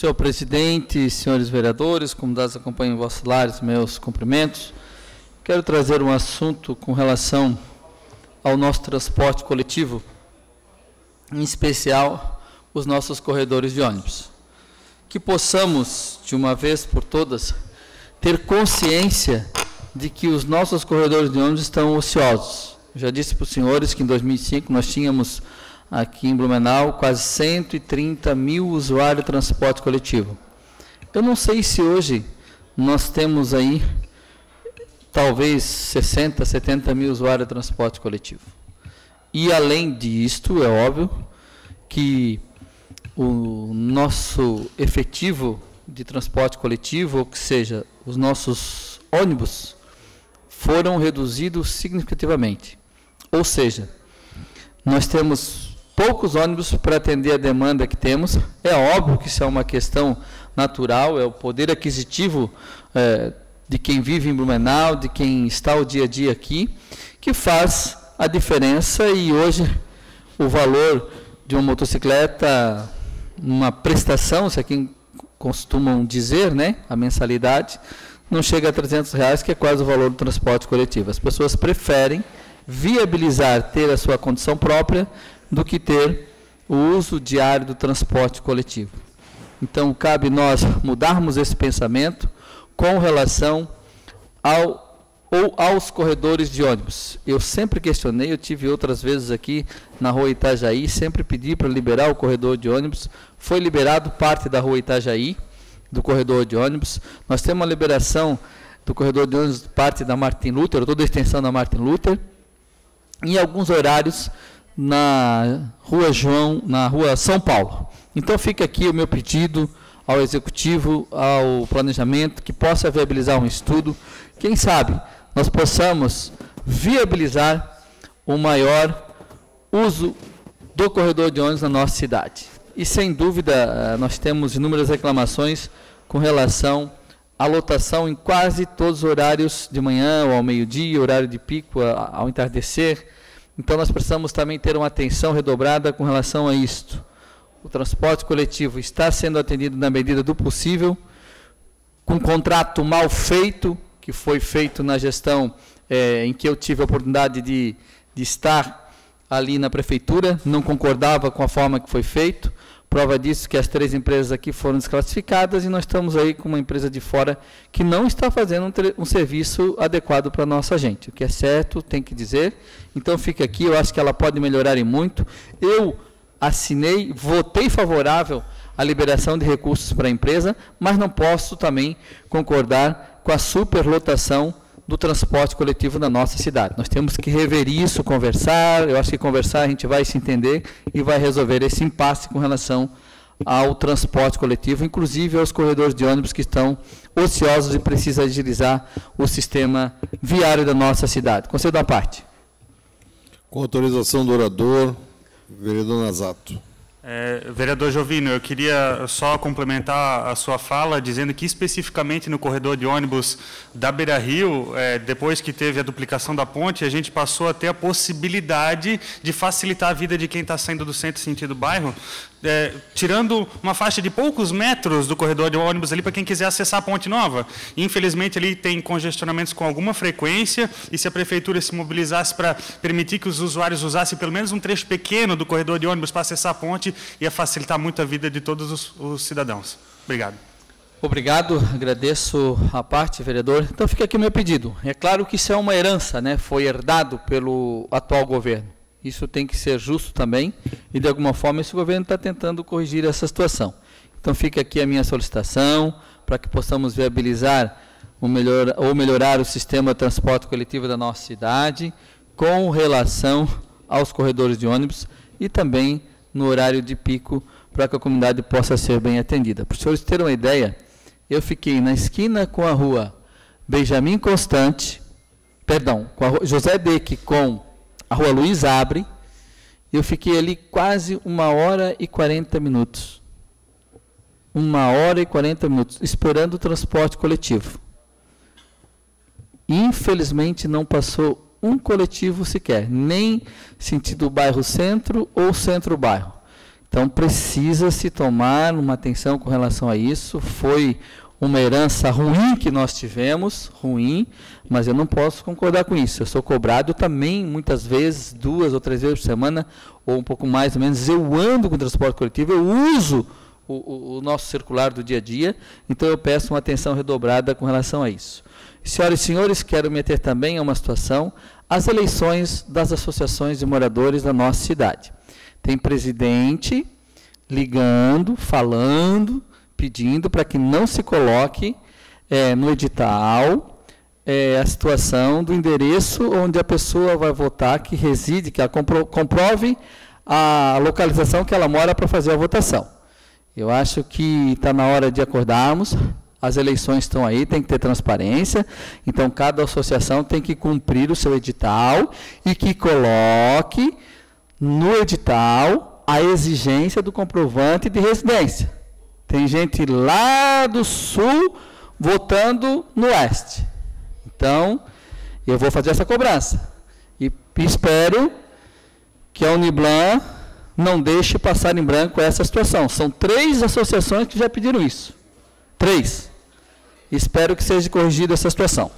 Senhor presidente, senhores vereadores, comunidades acompanham em vossos lares, meus cumprimentos. Quero trazer um assunto com relação ao nosso transporte coletivo, em especial os nossos corredores de ônibus. Que possamos, de uma vez por todas, ter consciência de que os nossos corredores de ônibus estão ociosos. Eu já disse para os senhores que em 2005 nós tínhamos aqui em Blumenau quase 130 mil usuários de transporte coletivo. Eu não sei se hoje nós temos aí talvez 60, 70 mil usuários de transporte coletivo. E além disto, é óbvio que o nosso efetivo de transporte coletivo, ou que seja, os nossos ônibus, foram reduzidos significativamente. Ou seja, nós temos poucos ônibus para atender a demanda que temos. É óbvio que isso é uma questão natural, é o poder aquisitivo de quem vive em Blumenau, de quem está o dia a dia aqui, que faz a diferença. E hoje o valor de uma motocicleta, uma prestação, se aqui costumam dizer, né, a mensalidade, não chega a R$300, que é quase o valor do transporte coletivo. As pessoas preferem viabilizar ter a sua condição própria do que ter o uso diário do transporte coletivo. Então, cabe nós mudarmos esse pensamento com relação aos corredores de ônibus. Eu sempre questionei, eu tive outras vezes aqui na rua Itajaí, sempre pedi para liberar o corredor de ônibus. Foi liberado parte da rua Itajaí, do corredor de ônibus. Nós temos uma liberação do corredor de ônibus, parte da Martin Luther, toda a extensão da Martin Luther, em alguns horários na rua São Paulo. Então fica aqui o meu pedido ao Executivo, ao Planejamento, que possa viabilizar um estudo. Quem sabe nós possamos viabilizar o maior uso do corredor de ônibus na nossa cidade. E sem dúvida nós temos inúmeras reclamações com relação à lotação em quase todos os horários de manhã ou ao meio-dia, horário de pico, ao entardecer. Então, nós precisamos também ter uma atenção redobrada com relação a isto. O transporte coletivo está sendo atendido na medida do possível, com um contrato mal feito, que foi feito na gestão em que eu tive a oportunidade de estar ali na prefeitura, não concordava com a forma que foi feito. Prova disso que as 3 empresas aqui foram desclassificadas e nós estamos aí com uma empresa de fora que não está fazendo um serviço adequado para a nossa gente. O que é certo, tem que dizer. Então fica aqui, eu acho que ela pode melhorar em muito. Eu assinei, votei favorável à liberação de recursos para a empresa, mas não posso também concordar com a superlotação do transporte coletivo na nossa cidade. Nós temos que rever isso, conversar. Eu acho que conversar a gente vai se entender e vai resolver esse impasse com relação ao transporte coletivo, inclusive aos corredores de ônibus que estão ociosos e precisam agilizar o sistema viário da nossa cidade. Concedo à parte. Com autorização do orador, vereador Nazato. Vereador Jovino, eu queria só complementar a sua fala, dizendo que especificamente no corredor de ônibus da Beira-Rio, depois que teve a duplicação da ponte, a gente passou a ter a possibilidade de facilitar a vida de quem está saindo do centro sentido bairro, tirando uma faixa de poucos metros do corredor de ônibus ali para quem quiser acessar a Ponte Nova. Infelizmente, ali tem congestionamentos com alguma frequência, e se a prefeitura se mobilizasse para permitir que os usuários usassem pelo menos um trecho pequeno do corredor de ônibus para acessar a ponte, ia facilitar muito a vida de todos os cidadãos. Obrigado. Obrigado, agradeço a parte, vereador. Então fica aqui o meu pedido. É claro que isso é uma herança, né? Foi herdado pelo atual governo. Isso tem que ser justo também, e de alguma forma esse governo está tentando corrigir essa situação. Então fica aqui a minha solicitação para que possamos viabilizar ou melhorar o sistema de transporte coletivo da nossa cidade com relação aos corredores de ônibus e também no horário de pico, para que a comunidade possa ser bem atendida. Para os senhores terem uma ideia, eu fiquei na esquina com a rua Benjamin Constante, com a rua José Deque com a rua Luiz Abre, eu fiquei ali quase 1h e 40 minutos. 1h e 40 minutos, esperando o transporte coletivo. Infelizmente, não passou um coletivo sequer, nem sentido bairro centro ou centro-bairro. Então, precisa-se tomar uma atenção com relação a isso. Foi uma herança ruim que nós tivemos, ruim, mas eu não posso concordar com isso. Eu sou cobrado também, muitas vezes, 2 ou 3 vezes por semana, ou um pouco mais ou menos, eu ando com transporte coletivo, eu uso o nosso circular do dia a dia, então eu peço uma atenção redobrada com relação a isso. Senhoras e senhores, quero meter também a uma situação, as eleições das associações de moradores da nossa cidade. Tem presidente ligando, falando, pedindo para que não se coloque no edital a situação do endereço onde a pessoa vai votar, que reside, que ela comprove a localização que ela mora para fazer a votação. Eu acho que está na hora de acordarmos, as eleições estão aí, tem que ter transparência, então cada associação tem que cumprir o seu edital e que coloque no edital a exigência do comprovante de residência. Tem gente lá do sul votando no oeste. Então, eu vou fazer essa cobrança. E espero que a Uniplan não deixe passar em branco essa situação. São 3 associações que já pediram isso. 3. Espero que seja corrigida essa situação.